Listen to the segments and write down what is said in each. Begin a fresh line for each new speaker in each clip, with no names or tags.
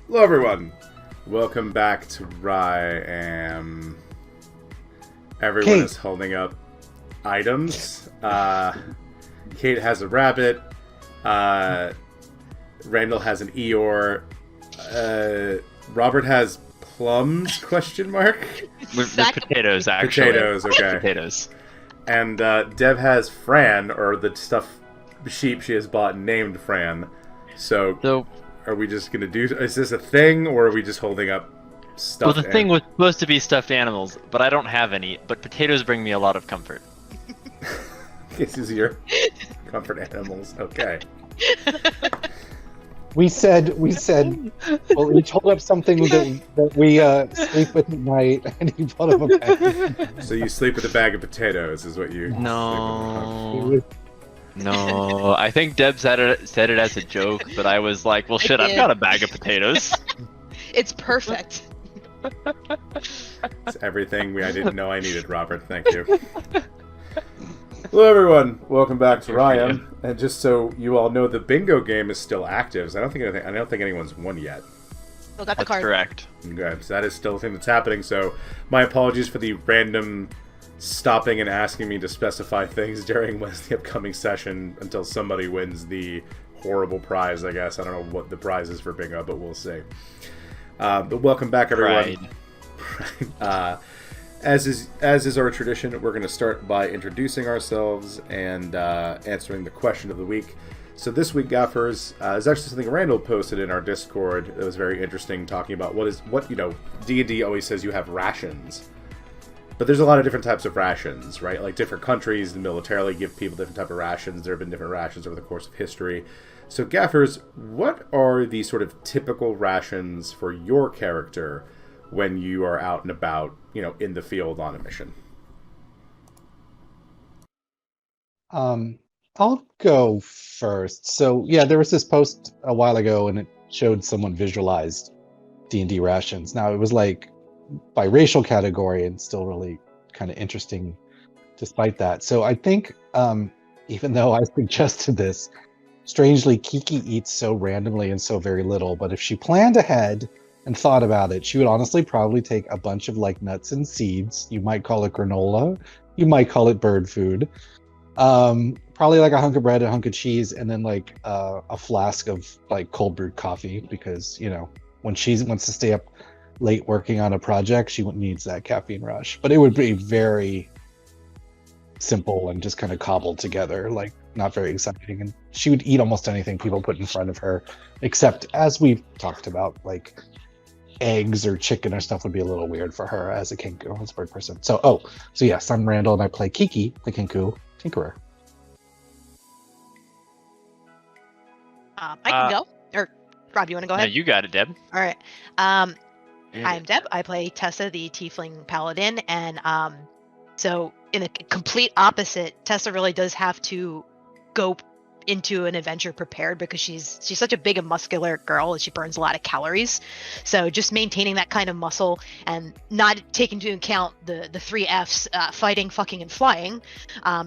Hello everyone! Welcome back to Ryan. Everyone
Kate.
is holding up items. Kate has a rabbit. Randall has an Eeyore. Robert has plums, question mark?
With potatoes, actually.
Potatoes, okay.
Potatoes.
And Deb has Fran, or the sheep she has bought named Fran. So are we just gonna do? Is this a thing, or are we just holding up stuff?
Well, the thing was supposed to be stuffed animals, but I don't have any. But potatoes bring me a lot of comfort.
This is your comfort animals. Okay.
We said well, each hold up something that we sleep with at night, and he bought him a bag.
So you sleep with a bag of potatoes, is what you?
No. No, I think Deb said it as a joke, but I was like, well, shit, I've got a bag of potatoes.
It's perfect.
It's everything I didn't know I needed, Robert. Thank you. Hello, everyone. Welcome back to Ryan. And just so you all know, the bingo game is still active. So I don't think anyone's won yet.
Still got the
That's
card.
correct.
Okay, so that is still a thing that's happening. So my apologies for the random stopping and asking me to specify things during the upcoming session until somebody wins the horrible prize, I guess. I don't know what the prize is for bingo, but we'll see. But welcome back, everyone. As is our tradition, we're going to start by introducing ourselves and answering the question of the week. So this week, Gaffers, is actually something Randall posted in our Discord. It was very interesting, talking about what D&D always says you have rations. But there's a lot of different types of rations, right? Like different countries militarily give people different type of rations. There have been different rations over the course of history. So Gaffers, what are the sort of typical rations for your character when you are out and about, in the field on a mission?
I'll go first. So yeah, there was this post a while ago, and it showed someone visualized D&D rations. Now it was like by racial category, and still really kind of interesting despite that. So I think, even though I suggested this, strangely, Kiki eats so randomly and so very little, but if she planned ahead and thought about it, she would honestly probably take a bunch of like nuts and seeds. You might call it granola, you might call it bird food, probably like a hunk of bread, a hunk of cheese, and then like a flask of like cold brewed coffee, because when she wants to stay up late working on a project, she needs that caffeine rush. But it would be very simple and just kind of cobbled together, like not very exciting. And she would eat almost anything people put in front of her, except, as we've talked about, like eggs or chicken or stuff would be a little weird for her as a kinku, as a bird person. So yes, I'm Randall and I play Kiki, the kinku tinkerer.
I can go. Or Rob, you want to go
No,
ahead?
you got it, Deb.
All right. I'm Deb. I play Tessa, the Tiefling Paladin, and so in a complete opposite, Tessa really does have to go into an adventure prepared, because she's such a big and muscular girl, and she burns a lot of calories. So just maintaining that kind of muscle and not taking into account the three Fs, fighting, fucking, and flying.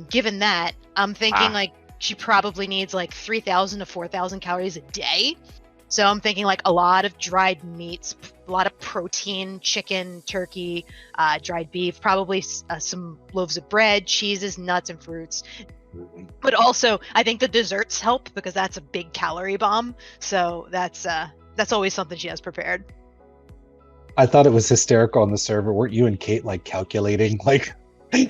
Given that, I'm thinking like she probably needs like 3,000 to 4,000 calories a day. So I'm thinking like a lot of dried meats, a lot of protein, chicken, turkey, dried beef, probably some loaves of bread, cheeses, nuts, and fruits. But also, I think the desserts help, because that's a big calorie bomb. So that's always something she has prepared.
I thought it was hysterical on the server. Weren't you and Kate like calculating like you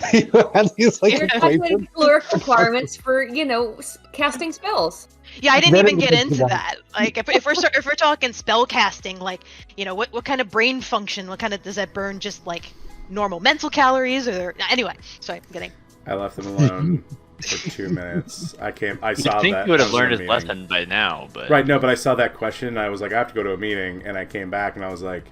had these like
You're calculating caloric requirements for casting spells.
Yeah, I didn't
Then
even
it
get
was
into
that.
that. Like, if we're talking spell casting, like, what kind of brain function? What kind of does that burn? Just like normal mental calories, or anyway? Sorry, I'm kidding.
I left them alone for 2 minutes. I saw
I think
that.
he would
I
have
was in
learned
a
his
meeting.
lesson by now, but
Right, no, but I saw that question, and I was like, I have to go to a meeting, and I came back, and I was like,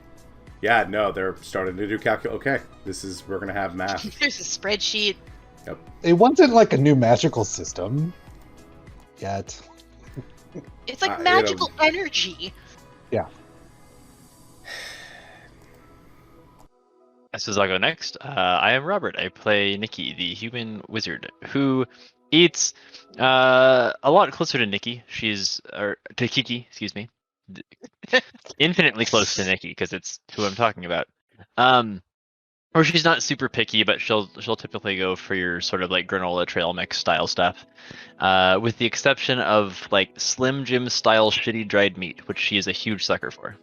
yeah, no, they're starting to do okay, we're going to have math.
There's a spreadsheet.
Yep.
It wasn't like a new magical system yet.
It's like magical energy.
Yeah.
I suppose I'll go next. I am Robert. I play Nikki, the human wizard, who eats a lot closer to Nikki. To Kiki, excuse me. infinitely close to Nikki because it's who I'm talking about. Or she's not super picky, but she'll typically go for your sort of like granola trail mix style stuff, with the exception of like Slim Jim style shitty dried meat, which she is a huge sucker for.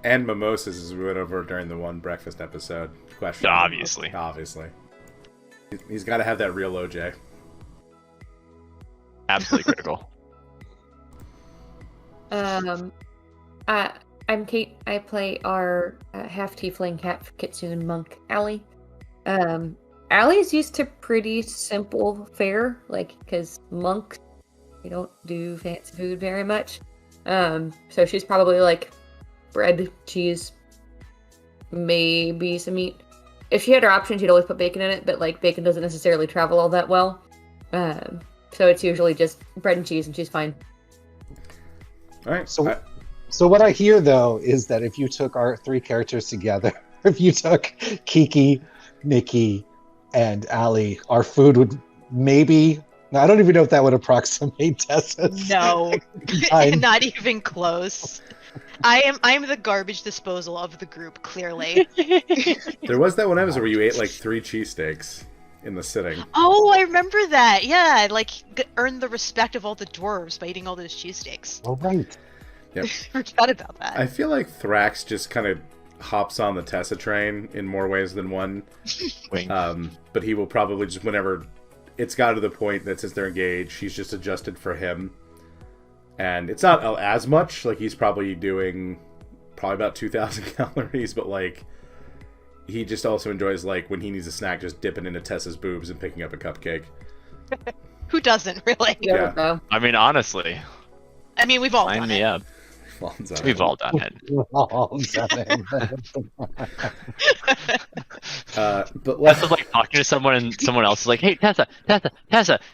And mimosas, as we went over during the one breakfast episode. Question.
Obviously.
He's got to have that real OJ.
Absolutely critical.
I'm Kate. I play our half tiefling cat kitsune monk Allie. Allie's used to pretty simple fare, like because monks they don't do fancy food very much. So she's probably like bread, cheese, maybe some meat. If she had her option, she'd always put bacon in it, but like bacon doesn't necessarily travel all that well. So it's usually just bread and cheese, and she's fine.
All right.
So what I hear though is that if you took our 3 characters together, if you took Kiki, Nikki, and Allie, our food would maybe. I don't even know if that would approximate Tessa's.
No,
kind.
not even close. I'm the garbage disposal of the group, clearly.
There was that one episode where you ate like 3 cheesesteaks in the sitting.
Oh, I remember that. Yeah, I like earned the respect of all the dwarves by eating all those cheesesteaks.
Oh, right.
Yep.
Forgot about that.
I feel like Thrax just kind of hops on the Tessa train in more ways than one. But he will probably just, whenever it's got to the point that since they're engaged, she's just adjusted for him. And it's not as much, like he's probably doing about 2,000 calories, but like he just also enjoys like when he needs a snack, just dipping into Tessa's boobs and picking up a cupcake.
Who doesn't, really?
Yeah.
I mean, honestly.
I mean, we've all
Sign
done
me
it.
up. We've all done it.
But
Tessa's like talking to someone, and someone else is like, "Hey, Tessa."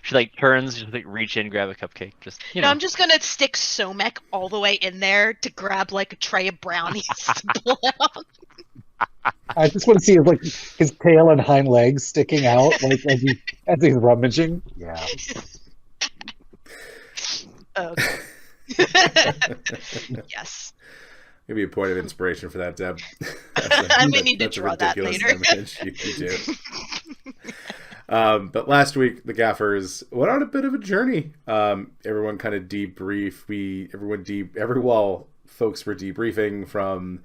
She like turns, just like reach in, grab a cupcake. Just you know.
No, I'm just gonna stick Somek all the way in there to grab like a tray of brownies to pull out.
I just want to see his tail and hind legs sticking out, like as he's rummaging. Yeah.
Okay. Yes.
Maybe a point of inspiration for that, Deb.
I may need to draw that later.
You do. But last week, the Gaffers went on a bit of a journey. Everyone kind of debriefed. Folks were debriefing from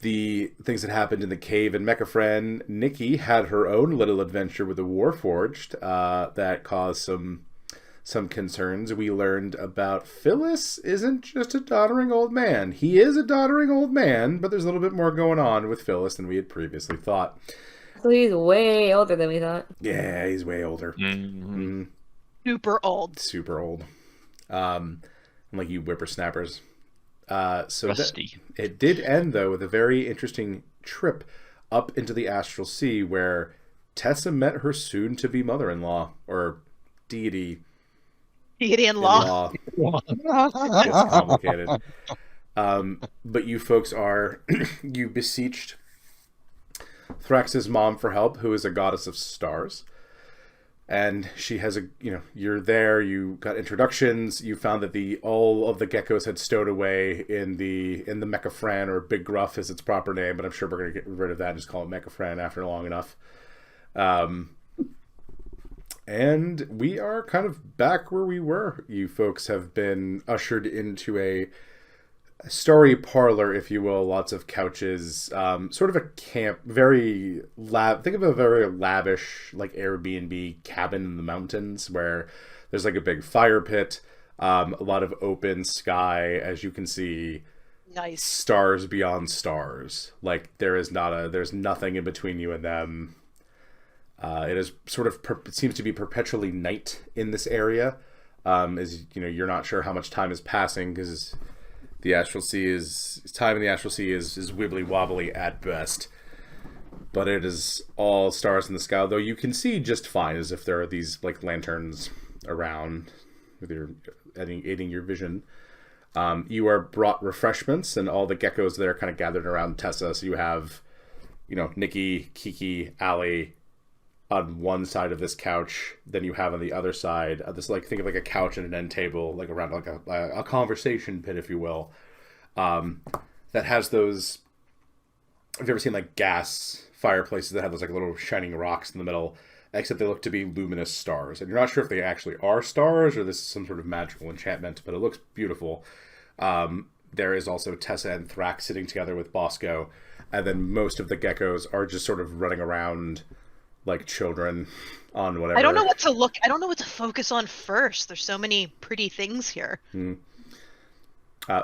the things that happened in the cave in Mechafren. Nikki had her own little adventure with the Warforged that caused some concerns. We learned about Phyllis isn't just a doddering old man. He is a doddering old man, but there's a little bit more going on with Phyllis than we had previously thought.
So he's way older than we thought.
Yeah, he's way older.
Mm-hmm.
Super old.
Super old. Like you whippersnappers. It did end, though, with a very interesting trip up into the Astral Sea where Tessa met her soon-to-be mother-in-law, or deity.
Deity-in-law.
It's complicated. But you folks you beseeched Thrax's mom for help, who is a goddess of stars. And she has you're there, you got introductions, you found that all of the geckos had stowed away in the Mechafran, or Big Gruff is its proper name, but I'm sure we're going to get rid of that and just call it Mechafran after long enough. And we are kind of back where we were. You folks have been ushered into a starry parlor, if you will. Lots of couches, sort of a camp, think of a very lavish, like Airbnb cabin in the mountains where there's like a big fire pit, a lot of open sky, as you can see.
Nice.
Stars beyond stars. Like there's nothing in between you and them. It is it seems to be perpetually night in this area. As you're not sure how much time is passing because the Astral Sea time in the Astral Sea is wibbly wobbly at best. But it is all stars in the sky, though you can see just fine, as if there are these like lanterns around with aiding your vision. You are brought refreshments, and all the geckos there kind of gathered around Tessa. So you have, Nikki, Kiki, Allie, on one side of this couch than you have on the other side of this. Like, think of like a couch and an end table, like around like a conversation pit, if you will. That has those. Have you ever seen like gas fireplaces that have those like little shining rocks in the middle? Except they look to be luminous stars, and you're not sure if they actually are stars or this is some sort of magical enchantment, but it looks beautiful. There is also Tessa and Thrax sitting together with Bosco, and then most of the geckos are just sort of running around like children on whatever.
I don't know what to look. I don't know what to focus on first. There's so many pretty things here.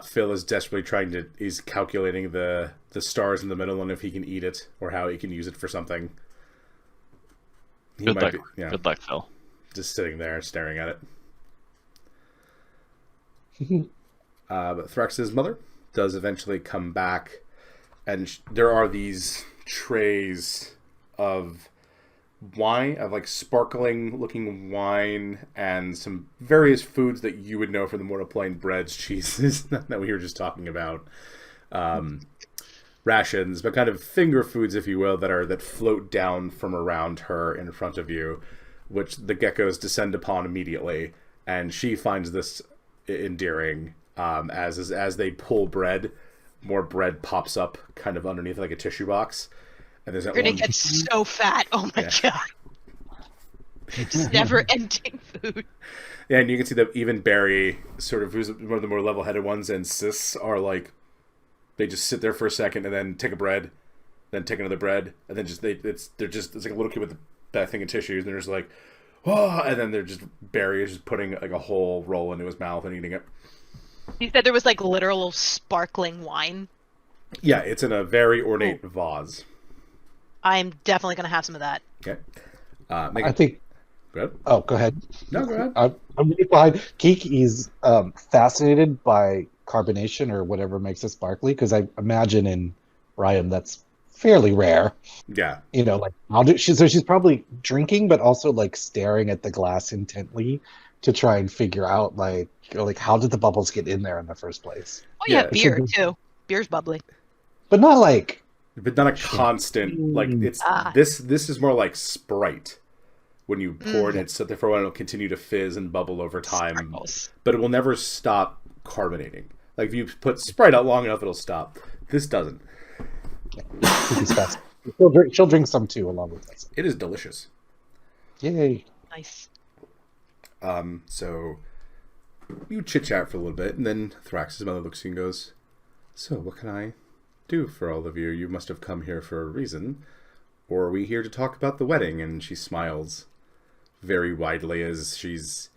Phil is desperately trying to. He's calculating the stars in the middle and if he can eat it or how he can use it for something.
Good luck, Phil.
Just sitting there staring at it. But Thrax's mother does eventually come back, and there are these trays of wine, of like sparkling looking wine, and some various foods that you would know from the Mortal Plane breads, cheeses that we were just talking about. Rations, but kind of finger foods, if you will, that float down from around her in front of you, which the geckos descend upon immediately, and she finds this endearing. As they pull bread, more bread pops up kind of underneath like a tissue box, and there's that
You're gonna get so fat. Oh my god! Just never-ending food.
Yeah, and you can see that even Barry, sort of who's one of the more level-headed ones, and Sis are like. They just sit there for a second and then take a bread, then take another bread, and then it's like a little kid with that thing of tissues, and they're just like, oh, and then Barry is just putting like a whole roll into his mouth and eating it.
You said there was like literal sparkling wine.
Yeah, it's in a very ornate vase.
I'm definitely gonna have some of that.
Okay.
I think.
Go ahead.
Oh, go ahead.
No, go ahead.
I'm really behind. Kiki's fascinated by carbonation or whatever makes it sparkly, because I imagine in Ryam that's fairly rare.
Yeah.
You know, like she's probably drinking, but also like staring at the glass intently to try and figure out like how did the bubbles get in there in the first place.
Oh yeah, beer too. Beer's bubbly.
But not like.
But not a constant like it's this is more like Sprite. When you pour it, it's sit there for a while, it'll continue to fizz and bubble over time. Sparkles. But it will never stop carbonating. Like if you put Sprite out long enough, it'll stop. This doesn't.
She'll drink some too along with this.
It is delicious.
Yay!
Nice.
So you chit chat for a little bit, and then Thrax's mother looks at you and goes, "So what can I do for all of you? You must have come here for a reason, or are we here to talk about the wedding?" And she smiles very widely as she's.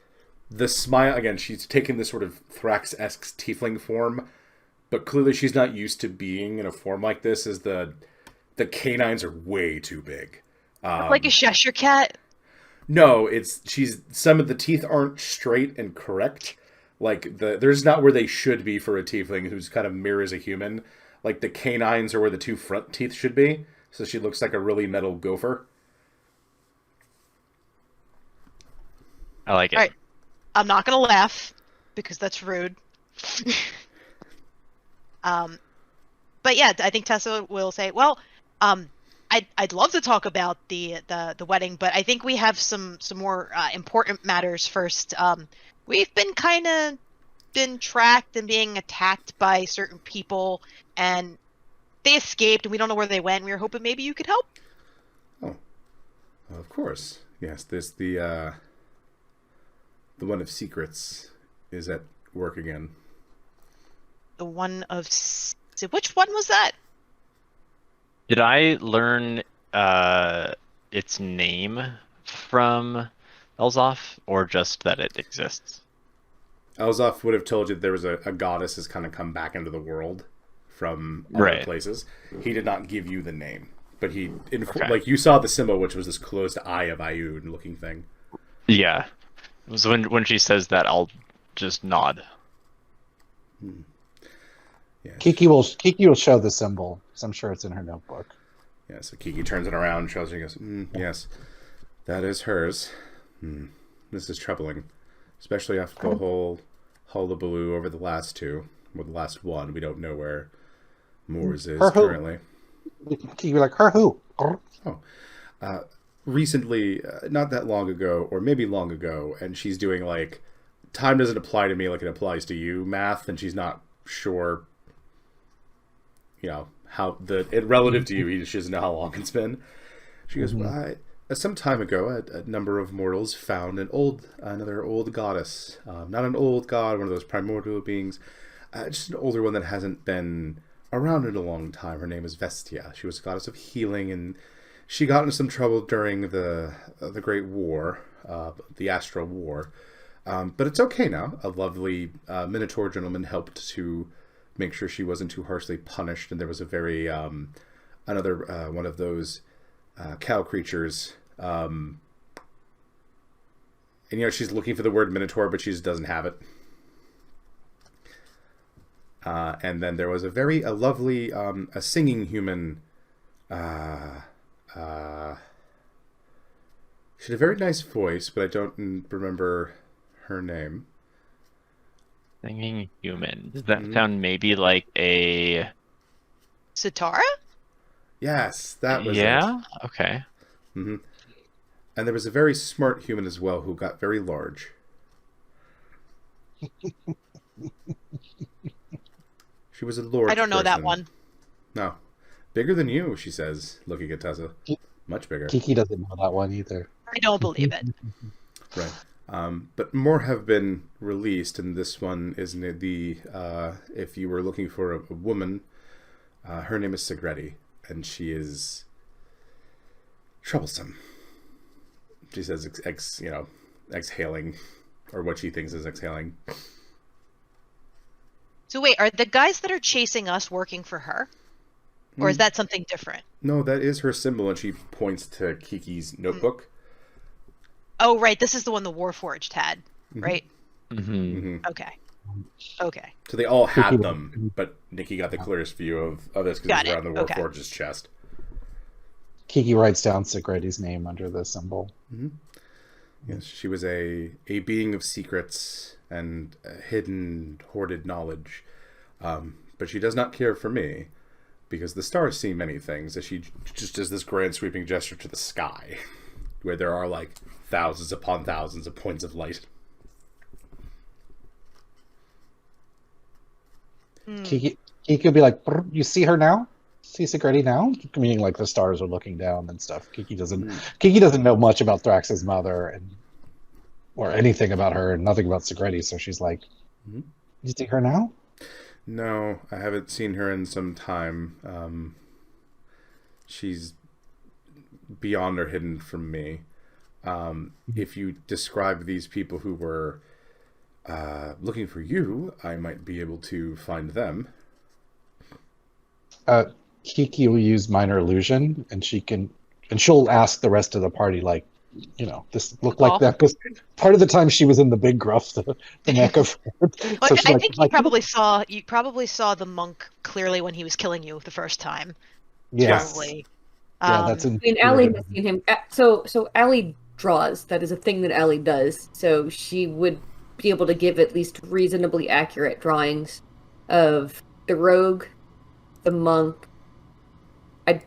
The smile, again, she's taken this sort of Thrax-esque tiefling form, but clearly she's not used to being in a form like this, as the canines are way too big.
Like a Cheshire cat?
No, some of the teeth aren't straight and correct. Like, there's not where they should be for a tiefling who's kind of mirrors a human. Like, the canines are where the two front teeth should be, so she looks like a really metal gopher.
I like it.
All right. I'm not gonna laugh because that's rude. But yeah, I think Tessa will say, "Well, I'd love to talk about the wedding, but I think we have some more important matters first. We've been tracked and being attacked by certain people, and they escaped, and we don't know where they went. We were hoping maybe you could help."
Oh, of course, yes. The one of secrets is at work again.
The one of... Which one was that?
Did I learn its name from Elzoff, or just that it exists?
Elzoff would have told you that there was a goddess has kind of come back into the world from other places. He did not give you the name, but like you saw the symbol, which was this closed eye of Ayun looking thing.
Yeah. So when she says that, I'll just nod.
Yeah. Kiki will show the symbol, because I'm sure it's in her notebook.
Yeah, so Kiki turns it around, shows her, and goes, "Yes, that is hers. This is troubling, especially after the whole hullabaloo over the last two, or the last one. We don't know where Moors is currently."
Kiki be like, "Her who?"
Oh, recently, not that long ago, or maybe long ago, and she's doing like time doesn't apply to me like it applies to you math, and she's not sure, how it relative to you. She doesn't know how long it's been. She goes, well, some time ago, a number of mortals found another old goddess. Not an old god, one of those primordial beings, just an older one that hasn't been around in a long time. Her name is Vestia. She was a goddess of healing, and she got into some trouble during the Great War, the Astral War. But it's okay now. A lovely Minotaur gentleman helped to make sure she wasn't too harshly punished, and there was a very another one of those cow creatures. And she's looking for the word Minotaur, but she just doesn't have it. And then there was a lovely a singing human. She had a very nice voice, but I don't remember her name.
Singing human. Does that sound maybe like a
Satara?
Yes, that was
Yeah?
it.
Okay.
Mm-hmm. And there was a very smart human as well who got very large. She was a lord.
I don't know that one.
No. Bigger than you, she says, looking at Tessa. Much bigger.
Kiki doesn't know that one either.
I don't believe it.
Right. But more have been released, and this one is if you were looking for a woman, her name is Segretti, and she is troublesome. She says exhaling, or what she thinks is exhaling.
So wait, are the guys that are chasing us working for her? Or is that something different?
No, that is her symbol, and she points to Kiki's notebook.
Oh, right. This is the one the Warforged had, right?
Mm-hmm.
Mm-hmm.
Okay.
So they all had them, but Nikki got the clearest view of this because it was around the
Okay.
Warforged's chest.
Kiki writes down Segretti's name under the symbol.
Mm-hmm. Yes, she was a being of secrets and hidden, hoarded knowledge. But she does not care for me, because the stars see many things, as she just does this grand sweeping gesture to the sky, where there are like thousands upon thousands of points of light.
Kiki will be like, you see her now? See Segretti now? Meaning like the stars are looking down and stuff. Kiki doesn't know much about Thrax's mother or anything about her, and nothing about Segretti, so she's like, you see her now?
No, I haven't seen her in some time. She's beyond or hidden from me. If you describe these people who were looking for you, I might be able to find them.
Kiki will use minor illusion, and she'll ask the rest of the party, like, this look like that, because part of the time she was in the big gruff, the neck of her.
Well,
So
I think you probably saw the monk clearly when he was killing you the first time.
Yes.
Probably.
Yeah, that's in.
And Allie has seen him. So Allie draws. That is a thing that Allie does. So she would be able to give at least reasonably accurate drawings of the rogue, the monk.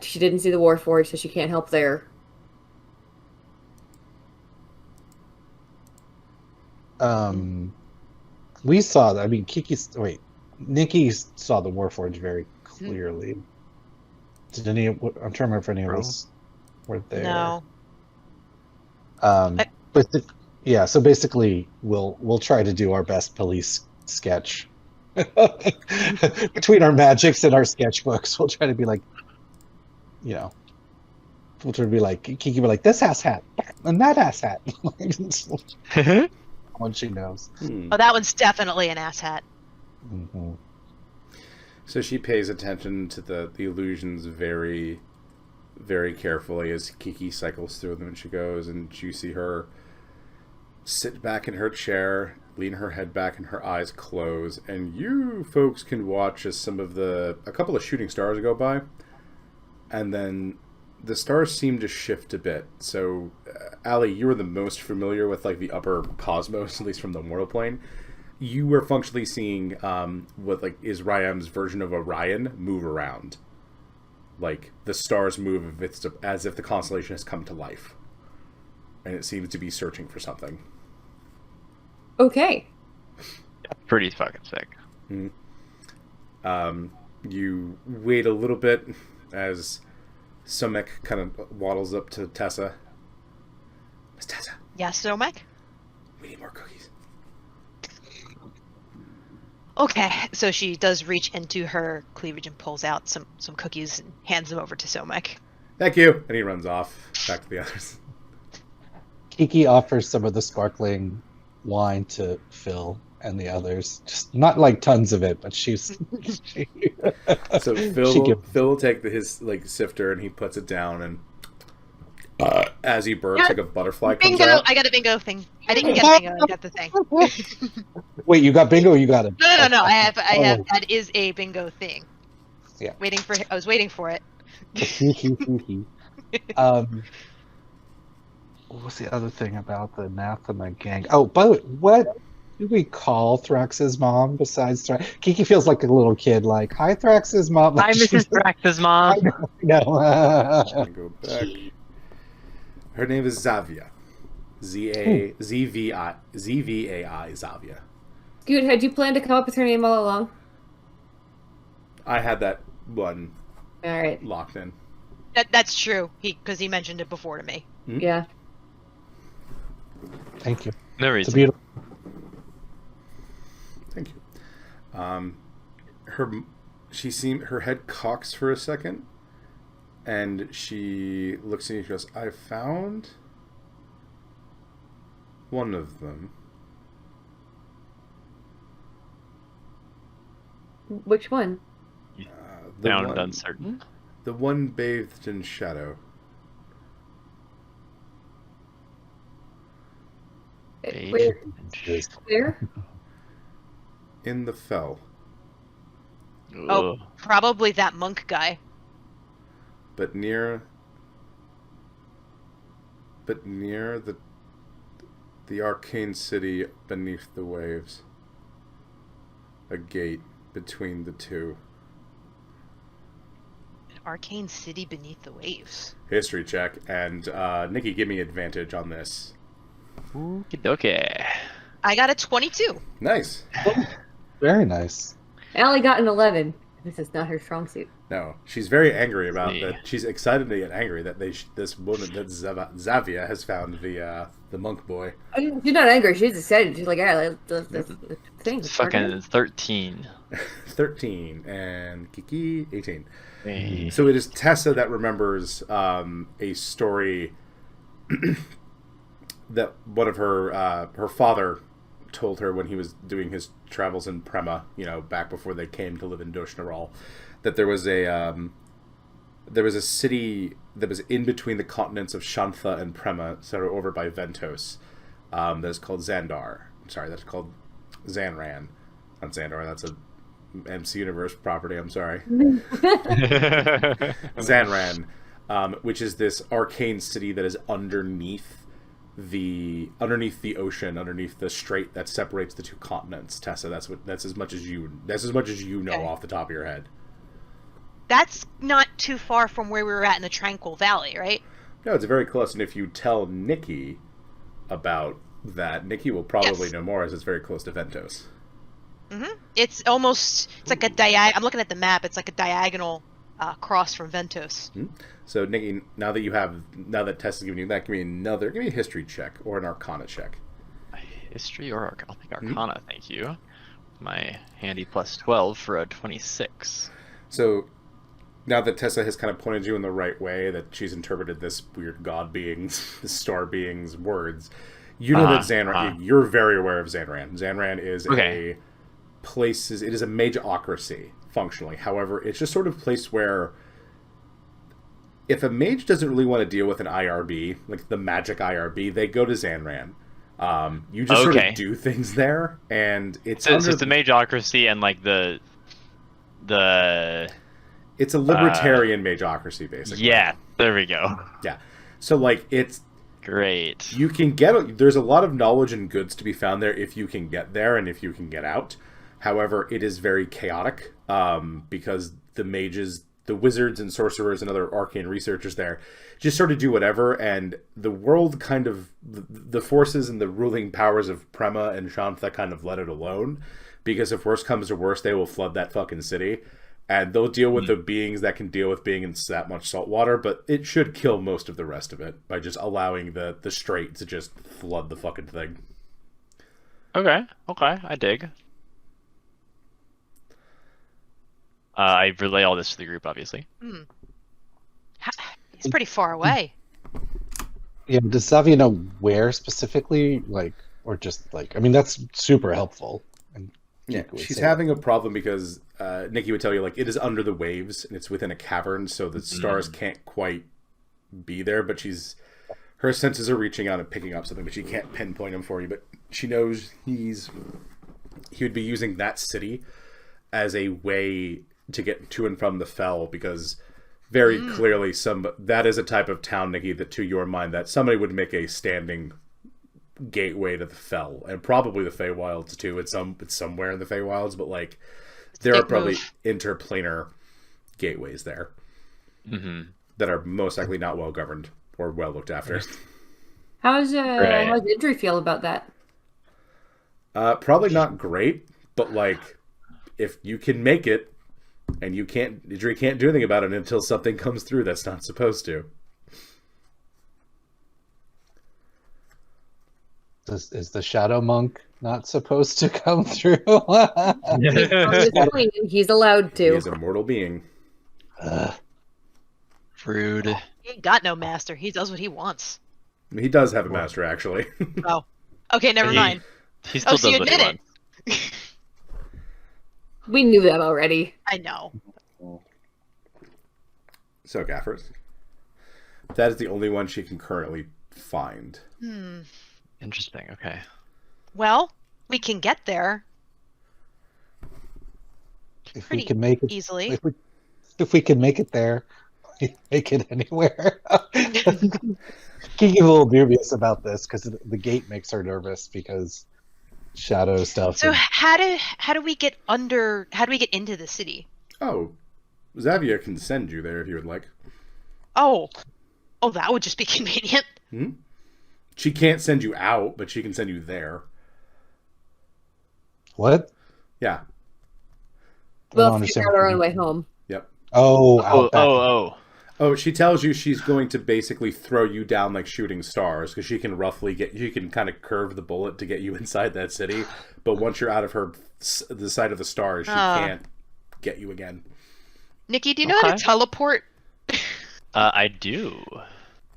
She didn't see the Warforged, so she can't help there.
We saw that. I mean, Nikki saw the Warforged very clearly. Did any? I'm trying to remember if any of us were there.
No.
So basically, we'll try to do our best police sketch between our magics and our sketchbooks. We'll try to be like, we'll try to be like, Kiki will be like, this ass hat and that ass hat. What she knows.
Oh, that one's definitely an ass hat.
Mm-hmm.
So she pays attention to the illusions very, very carefully as Kiki cycles through them, and she goes, and you see her sit back in her chair, lean her head back, and her eyes close, and you folks can watch as a couple of shooting stars go by, and then the stars seem to shift a bit. So, Allie, you were the most familiar with like the upper cosmos, at least from the mortal plane. You were functionally seeing what like is Ryam's version of Orion move around. Like the stars move as if the constellation has come to life. and it seems to be searching for something.
Okay.
Pretty fucking sick.
You wait a little bit as Somek kind of waddles up to Tessa. Miss Tessa,
Yes, Somek?
we need more cookies.
Okay, so she does reach into her cleavage and pulls out some cookies and hands them over to Somek.
Thank you. And he runs off back to the others.
Kiki offers some of the sparkling wine to Phil and the others. Just not like tons of it, but she's.
So Phil will take his sifter and he puts it down, and as he burps, like a butterfly comes
Bingo!
out.
I got a bingo thing. I didn't get a bingo. I got the thing.
Wait, you got bingo? Or you got it?
No. I have.
Oh.
That is a bingo thing.
Yeah.
I was waiting for it.
What was the other thing about the anathema gang? Oh, by the way, what do we call Thrax's mom besides Thrax? Kiki feels like a little kid, like, hi, Thrax's mom.
Hi, Mrs. Thrax's mom.
No.
Go back. Her name is Zavia. Z-V-A-I, Zavia.
Scoot, had you planned to come up with her name all along?
I had that one
All right.
locked in.
That's true. Because he mentioned it before to me.
Yeah.
Thank you.
No
It's
reason.
beautiful.
Thank you. Her head cocks for a second, and she looks at you and goes, I found one of them.
Which one?
The
Sound
one-
uncertain.
The one bathed in shadow.
Where? Where?
In the fell.
Oh,
Ugh.
probably that monk guy.
But near the arcane city beneath the waves. A gate between the two.
An arcane city beneath the waves.
History check, and Nikki, give me advantage on this.
Okay.
I got a 22.
Nice.
Very nice.
Allie got an 11. This is not her strong suit.
No, she's very angry about
See.
that. She's excited and angry that this woman, that Zavia, has found the monk boy.
I mean, she's not angry. She's excited. She's like, yeah, let's thing.
Fucking 13.
13 and Kiki 18.
Hey.
So it is Tessa that remembers a story that one of her father told her when he was doing his travels in Prema, back before they came to live in Doshnaral, that there was a city that was in between the continents of Shantha and Prema, sort of over by Ventos, that is called Xandar. I'm sorry, that's called Zanran. Not Xandar, that's a MC Universe property, I'm sorry. Zanran, which is this arcane city that is underneath the ocean, underneath the strait that separates the two continents. Tessa, that's as much as you know
Okay.
off the top of your head.
That's not too far from where we were at in the Tranquil Valley, right?
No, it's very close, and if you tell Nikki about that, Nikki will probably
Yes.
know more, as it's very close to Ventos.
It's like a I'm looking at the map. It's like a diagonal cross from Ventos.
So Nikki, now that Tessa's giving you that, give me a history check or an arcana check.
History or Arcana? I'll take Arcana, thank you. My handy plus 12 for a 26.
So now that Tessa has kind of pointed you in the right way, that she's interpreted this weird god being's, this star being's words, you know that Zanran, you're very aware of Zanran. Zanran is
Okay.
it is a mageocracy, functionally. However, it's just sort of a place where if a mage doesn't really want to deal with an IRB, like the magic IRB, they go to Zanran. You just sort of do things there, and it's
So it's the mageocracy and like the
it's a libertarian mageocracy, basically.
yeah, there we go.
Yeah. So it's
Great.
you can there's a lot of knowledge and goods to be found there if you can get there and if you can get out. However, it is very chaotic because the mages wizards and sorcerers and other arcane researchers there just sort of do whatever, and the world kind of, the forces and the ruling powers of Prema and Shantha kind of let it alone, because if worse comes to worse, they will flood that fucking city, and they'll deal with the beings that can deal with being in that much salt water, but it should kill most of the rest of it by just allowing the strait to just flood the fucking thing.
Okay, I dig. I relay all this to the group, obviously.
He's pretty far away.
Yeah, does Savia know where specifically, like, or just like? I mean, that's super helpful. And
yeah, she's having a problem because Nikki would tell you, like, it is under the waves and it's within a cavern, so the stars can't quite be there. But her senses are reaching out and picking up something, but she can't pinpoint him for you. But she knows he would be using that city as a way to get to and from the fell, because very clearly that is a type of town, Nikki, that to your mind that somebody would make a standing gateway to the fell, and probably the Feywilds too. It's somewhere in the Feywilds, but like there are probably interplanar gateways there that are most likely not well governed or well looked after.
How's Idri feel about that?
Probably not great, but like if you can make it, and Idri can't do anything about it until something comes through that's not supposed to.
Is the Shadow Monk not supposed to come through?
He's allowed to.
He is a mortal being.
Rude.
He ain't got no master. He does what he wants.
I mean, he does have a master, actually.
Oh. Okay, never mind.
He still
so
does
you
what he
admit
wants.
We knew that already.
I know.
So, Gaffers. That is the only one she can currently find.
Interesting, okay.
Well, we can get there.
If we can make it
easily.
If we can make it there, we can make it anywhere. Kiki's a little dubious about this because the gate makes her nervous because shadow stuff.
So how do we get into the city?
Oh, Xavier can send you there if you would like.
Oh, that would just be convenient.
She can't send you out, but she can send you there.
What?
Yeah.
We'll figure out our own way home.
Yep.
Oh,
she tells you she's going to basically throw you down like shooting stars, because she can kind of curve the bullet to get you inside that city. But once you're out of the side of the stars, she can't get you again.
Nikki, do you know how to teleport?
I do.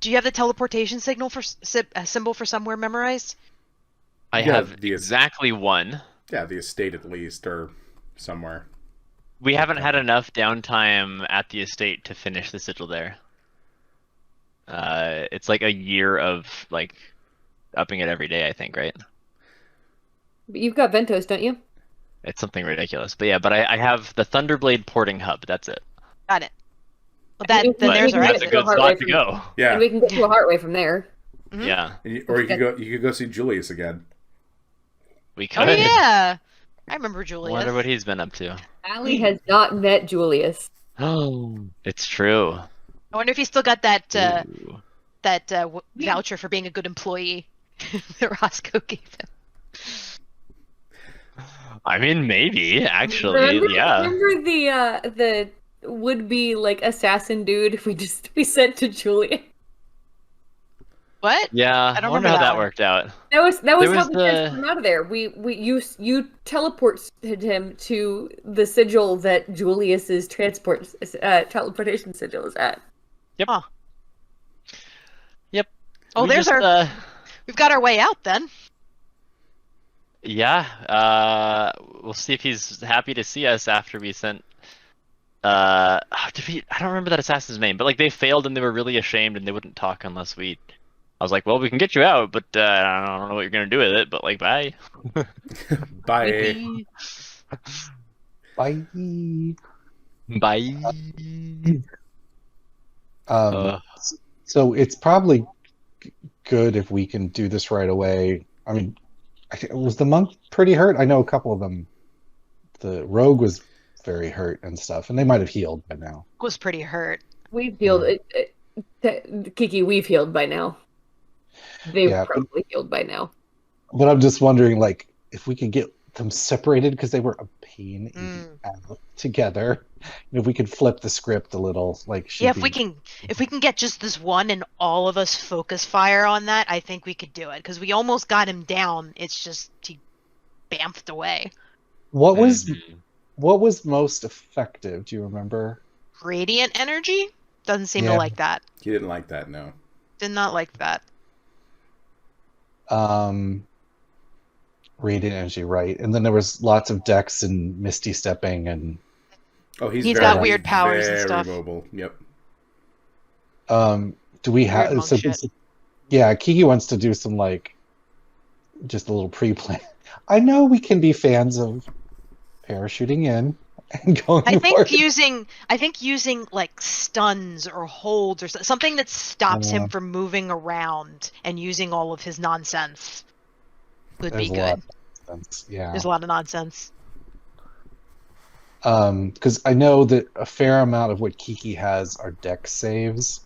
Do you have the teleportation symbol for somewhere memorized?
I have exactly one.
Yeah, the estate at least, or somewhere.
We haven't had enough downtime at the estate to finish the sigil there. It's like a year of like upping it every day, I think, right?
But you've got Ventos, don't you?
It's something ridiculous, but yeah. But I have the Thunderblade porting hub. That's it.
Got it. Well, there's
that's a good spot to go.
Yeah,
and we can get to a Heartway from there.
Yeah,
or you could go see Julius again.
We could.
Oh yeah, I remember Julius.
I wonder what he's been up to.
Allie has not met Julius.
Oh, it's true.
I wonder if he's still got that voucher for being a good employee that Roscoe gave him.
I mean, maybe actually, yeah.
Remember the would-be like assassin dude we sent to Julia?
What?
Yeah, I wonder how that worked out.
That was how we transferred him out of there. You teleported him to the sigil that Julius's teleportation sigil is at.
Yep.
Huh.
Yep.
Oh, we've got our way out then.
Yeah. We'll see if he's happy to see us after we sent. I don't remember that assassin's name, but like they failed and they were really ashamed and they wouldn't talk unless we. I was like, well, we can get you out, but I don't know what you're gonna do with it. But like, bye.
Bye.
bye.
Bye.
So it's probably good if we can do this right away. I mean, was the monk pretty hurt? I know a couple of them. The rogue was very hurt and stuff, and they might have healed by now.
Was pretty hurt.
We've healed. Kiki, we've healed by now. They've probably healed by now.
But I'm just wondering, like, if we can get them separated because they were a pain together. If we could flip the script a little, like
if we can get just this one and all of us focus fire on that, I think we could do it because we almost got him down. It's just he bamfed away.
What was most effective? Do you remember?
Radiant energy doesn't seem to like that.
He didn't like that. No.
Did not like that.
Radiant energy, right? And then there was lots of dex and misty stepping and.
Oh, he's
got weird powers and stuff.
Mobile. Yep.
Do we have? So Kiki wants to do some like, just a little pre-plan. I know we can be fans of parachuting in and going.
I think using like stuns or holds or something that stops him from moving around and using all of his nonsense would be good.
Yeah,
there's a lot of nonsense.
Because I know that a fair amount of what Kiki has are dex saves.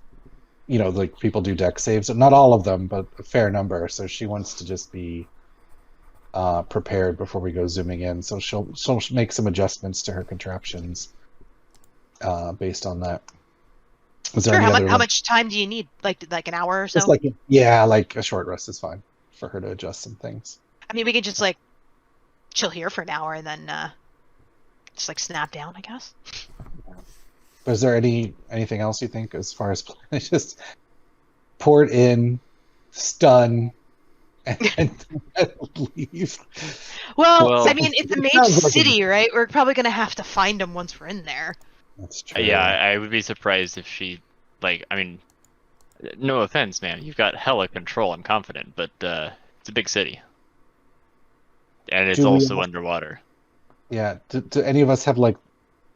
You know, like people do dex saves, not all of them, but a fair number. So she wants to just be prepared before we go zooming in. So she'll make some adjustments to her contraptions based on that.
Sure. How much time do you need? Like an hour or so?
Just like a short rest is fine for her to adjust some things.
I mean, we could just like chill here for an hour and then just like snap down, I guess.
But is there anything else you think as far as just pour it in, stun, and leave?
Well, I mean, it's a mage city, right? We're probably gonna have to find them once we're in there.
That's true.
Yeah, I would be surprised if she, like, I mean, no offense, man, you've got hella control. I'm confident, but it's a big city, and it's also underwater.
Yeah. Do any of us have like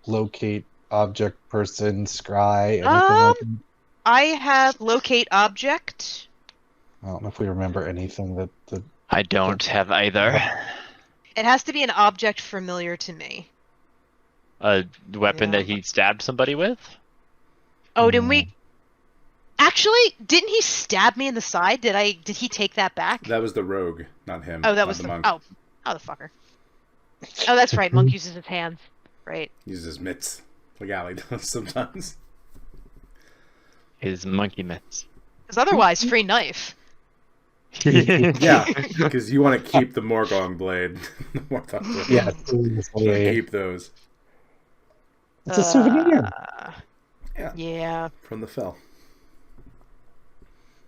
locate object, person, scry, anything like that?
I have locate object.
I don't know if we remember anything that
I don't have either.
It has to be an object familiar to me.
A weapon that he stabbed somebody with?
Oh, didn't we? Actually, didn't he stab me in the side? Did he take that back?
That was the rogue, not him.
Oh, that was the monk. Oh, the fucker. Oh, that's right. Monk uses his hands. Right.
Uses his mitts, like Allie does sometimes.
His monkey mitts.
Because otherwise, free knife.
Yeah, because you want to keep the Morgong blade.
Yeah,
keep those.
It's a souvenir.
Yeah.
From the fell.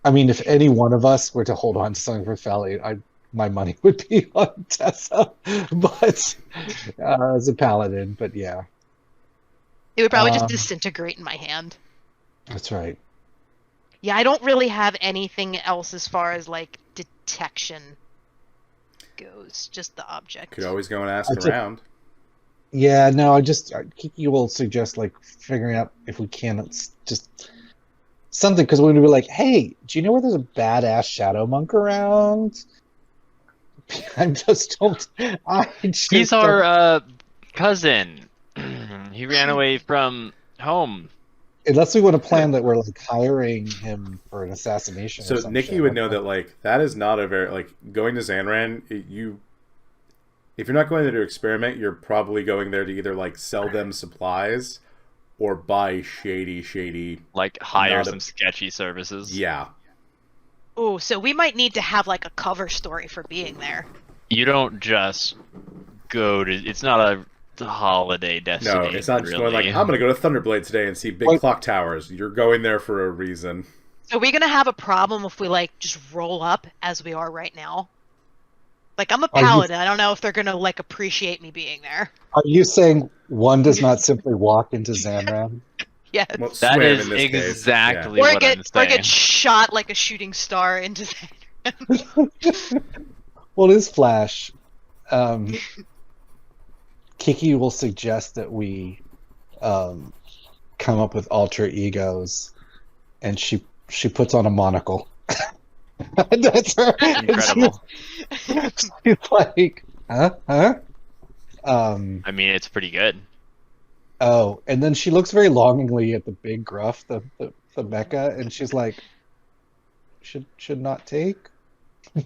I mean, if any one of us were to hold on to something for Felly, my money would be on Tessa, but as a paladin. But yeah,
it would probably just disintegrate in my hand.
That's right.
Yeah, I don't really have anything else as far as like detection goes. Just the object.
Could always go and ask around.
Yeah, no, Kiki will suggest like figuring out if we can just something, because when we were like, hey, do you know where there's a badass shadow monk around?
He's our cousin. He ran away from home.
Unless we want to plan that we're like hiring him for an assassination.
So Nikki would know that like that is not a very like going to Zanran. If you're not going there to experiment, you're probably going there to either like sell them supplies or buy shady
like hire some sketchy services.
Yeah.
Oh, so we might need to have like a cover story for being there.
You don't just go to. It's not a holiday destination.
No, it's not just
really.
going like I'm going to go to Thunderblade today and see big clock towers. You're going there for a reason.
So are we going to have a problem if we like just roll up as we are right now? Like I'm a paladin. I don't know if they're going to like appreciate me being there.
Are you saying one does not simply walk into Zanran?
Yeah,
well,
that is exactly what I'm saying.
Or get shot like a shooting star into Zanran.
Well, it is Flash. Kiki will suggest that we come up with alter egos, and she puts on a monocle. That's her.
Incredible.
She's like, huh?
I mean, it's pretty good.
Oh, and then she looks very longingly at the big gruff, the mecha, and she's like, should not take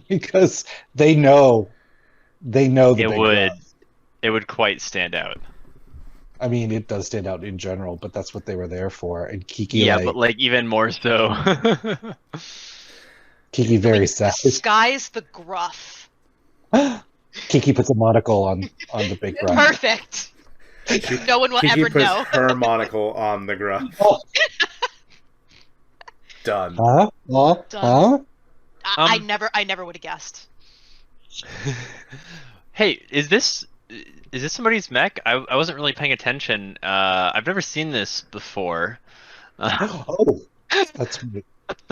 because they know the
It
big
would
gruff.
it would quite stand out.
I mean, it does stand out in general, but that's what they were there for. And Kiki,
Yeah, but like even more so.
Kiki very sad.
Disguise the gruff.
Kiki puts a monocle on the big gruff.
Perfect. No one will
Kiki
ever
puts
know.
her monocle on the gruff.
Oh.
Done.
Huh? Huh? Huh?
I never would have guessed.
Hey, is this somebody's mech? I wasn't really paying attention. I've never seen this before.
Oh, that's weird.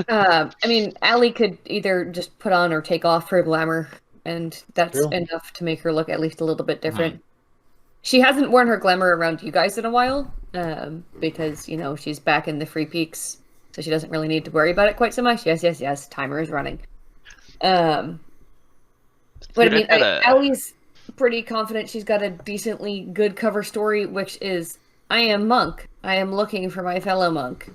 I mean, Allie could either just put on or take off her glamour, and that's
True.
enough to make her look at least a little bit different. She hasn't worn her glamour around you guys in a while, because, you know, she's back in the Free Peaks, so she doesn't really need to worry about it quite so much. Yes, timer is running. But I mean, Allie's pretty confident she's got a decently good cover story, which is, I am monk. I am looking for my fellow monk.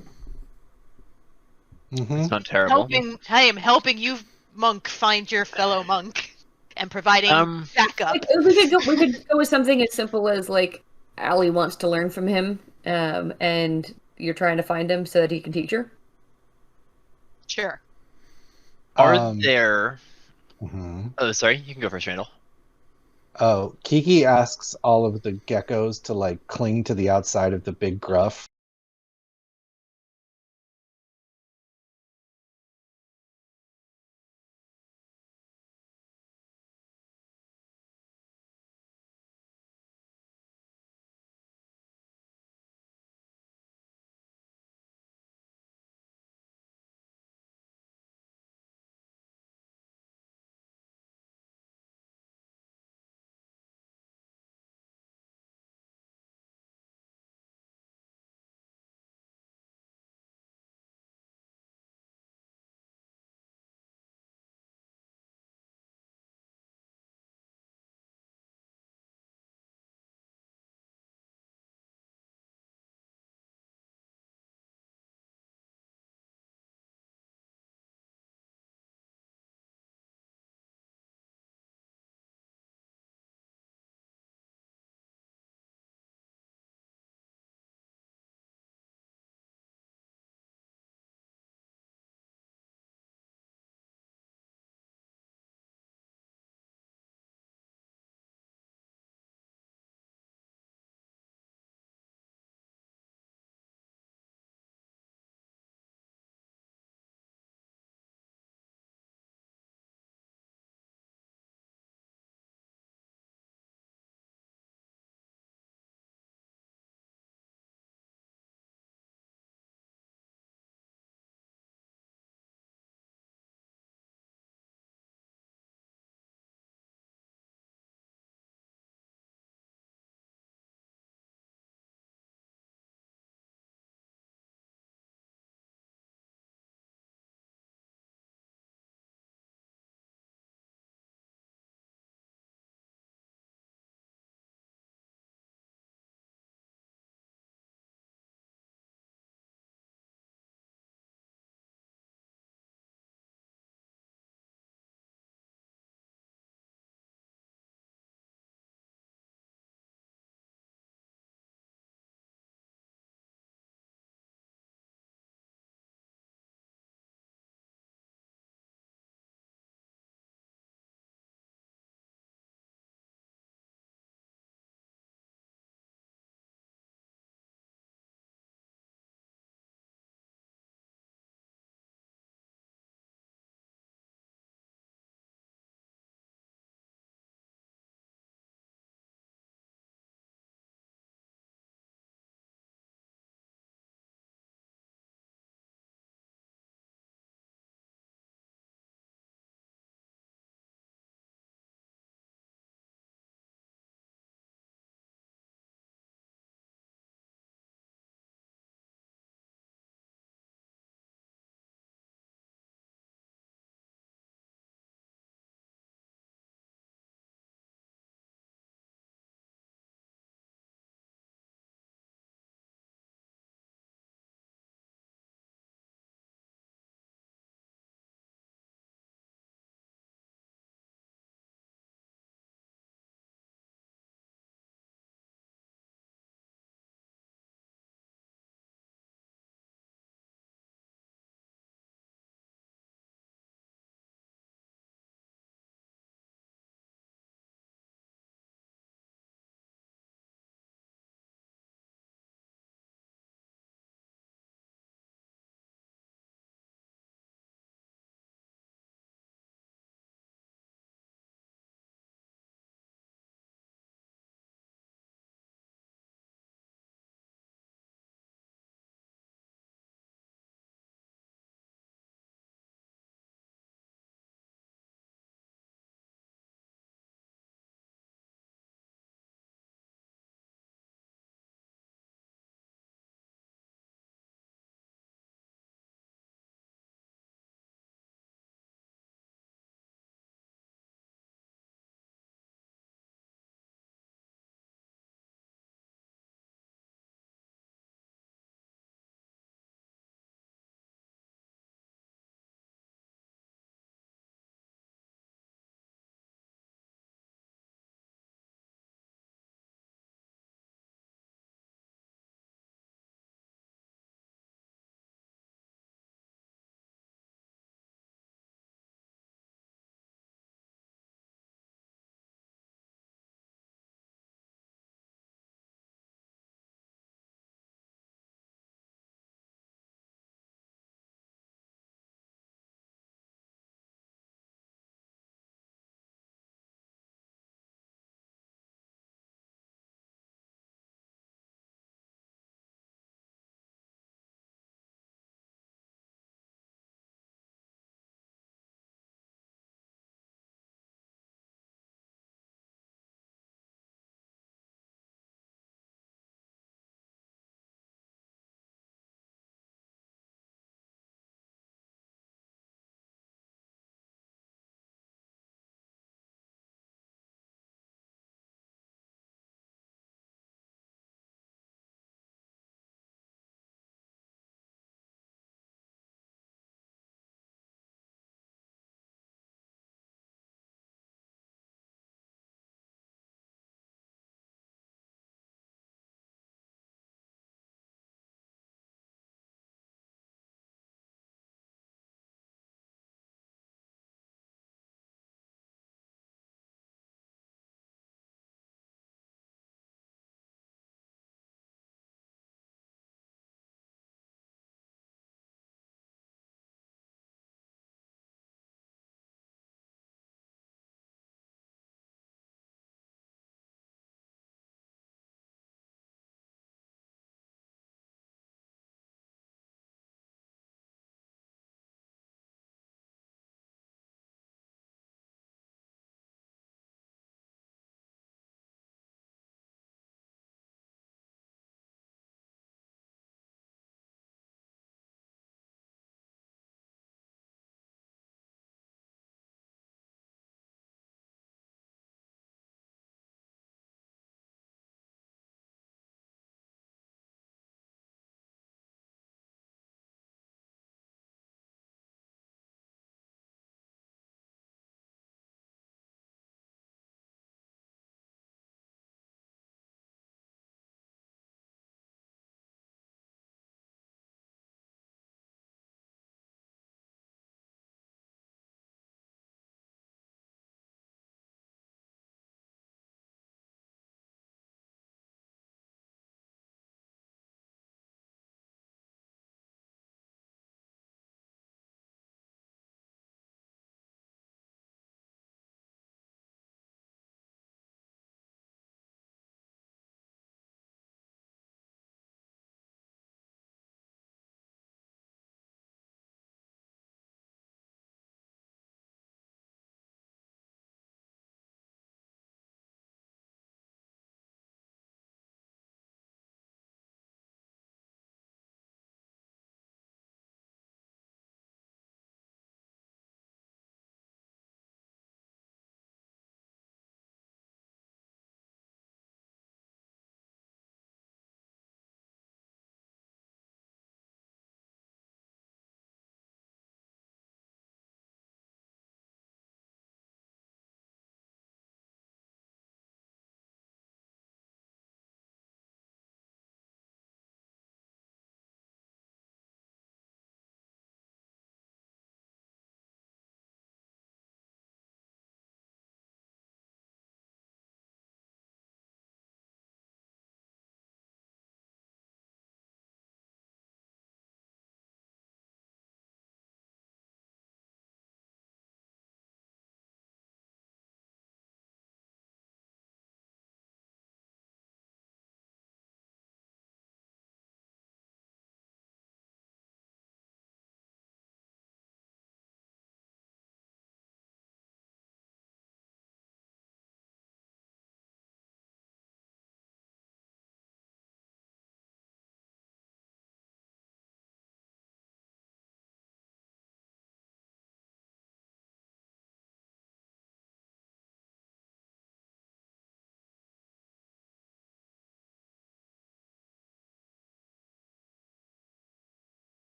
It's not terrible.
I am helping you, monk, find your fellow monk, and providing backup.
We could go with something as simple as, like, Allie wants to learn from him, and you're trying to find him so that he can teach her.
Sure.
Are there?
Mhm.
Oh, sorry. You can go first, Randall.
Oh, Kiki asks all of the geckos to like cling to the outside of the big gruff